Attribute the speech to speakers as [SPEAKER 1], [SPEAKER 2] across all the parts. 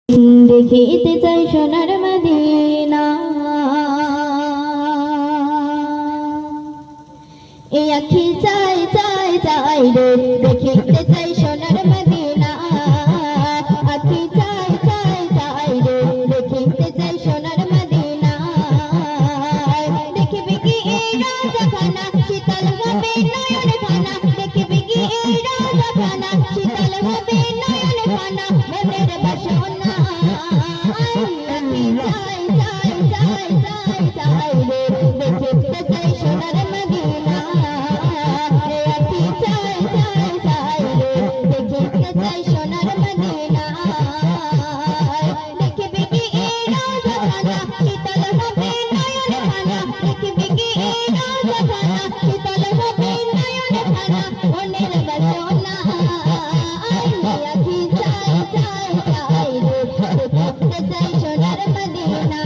[SPEAKER 1] দেখিতে চাই সোনার মদিনা, এই আখি চাই চাই চাই রে, দেখিতে চাই সোনার মদিনা। আখি চাই চাই চাই রে, দেখিতে চাই সোনার মদিনা। দেখিবি কি এই রাজাখানা, শীতল হবে নয়ন খানা। দেখিবি কি এই রাজাখানা, শীতল হবে নয়ন খানা। মনের বাসনা আখি চাই চাই চাই চাই চাই রে, দেখিতে চাই সোনার মদিনা। আখি চাই চাই চাই রে, দেখিতে চাই সোনার মদিনা। দেখিবি কি এই রাজাখানা, শীতল হবে নয়ন খানা। দেখিবি কি এই রাজাখানা, শীতল হবে নয়ন খানা। মনের বাসনা আখি চাই চাই চাই রে, দেখিতে চাই সোনার মদিনা।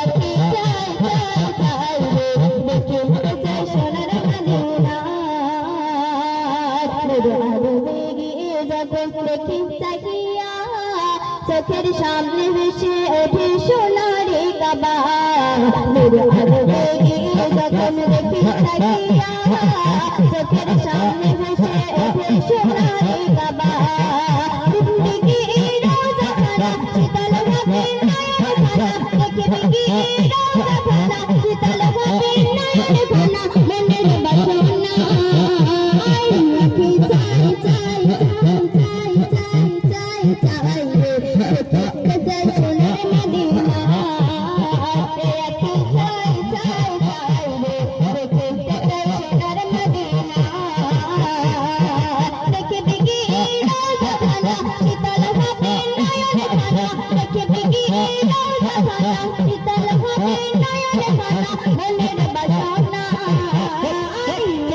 [SPEAKER 1] আখি চাই চাই চাই রে, দেখিতে চাই সোনার মদিনা। আরো বেগিয়ে যখন দেখি চাহিয়া, চোখের সামনে ভেসে ওঠে সোনারে কাবা। আরো বেগিয়ে যখন দেখি চাহিয়া, চোখের সামনে ভেসে ওঠে সোনারে কাবা। জিন্দেগি রাজাখানা, শীতল হবে নয়ন খানা। দেখিবি কি রাজাখানা, শীতল হবে নয়ন খানা। মনের বাসনা আখি চাই চাই চাই চাই চাই চাই রে, দেখিতে চাই সোনার মদিনা। আখি চাই চাই চাই রে, দেখিতে চাই সোনার মদিনা। দেখিবি কি রাজাখানা, শীতল হবে নয়ন খানা। দেখিবি কি রাজাখানা, শীতল হবে নয়ন খানা। মনের বাসনা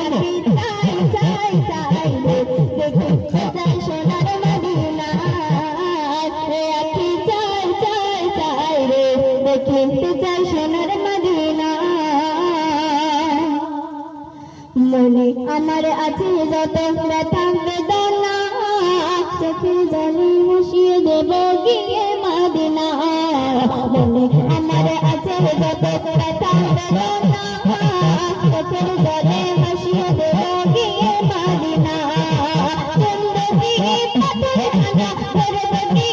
[SPEAKER 1] আখি চাই চাই চাই রে, দেখিতে চাই সোনার মদিনা। আখি চাই চাই চাই রে, দেখিতে চাই সোনার মদিনা। মনে আমার আছে যত ব্যথা বেদনা, চোখে জলে মুছিয়ে দেব গিয়ে মদিনা। মনে আমার আছে যত ব্যথা বেদনা, চোখের জলে মুছিয়ে দেব গিয়ে মদিনা। জিন্দেগি পাথরখানা, করব কি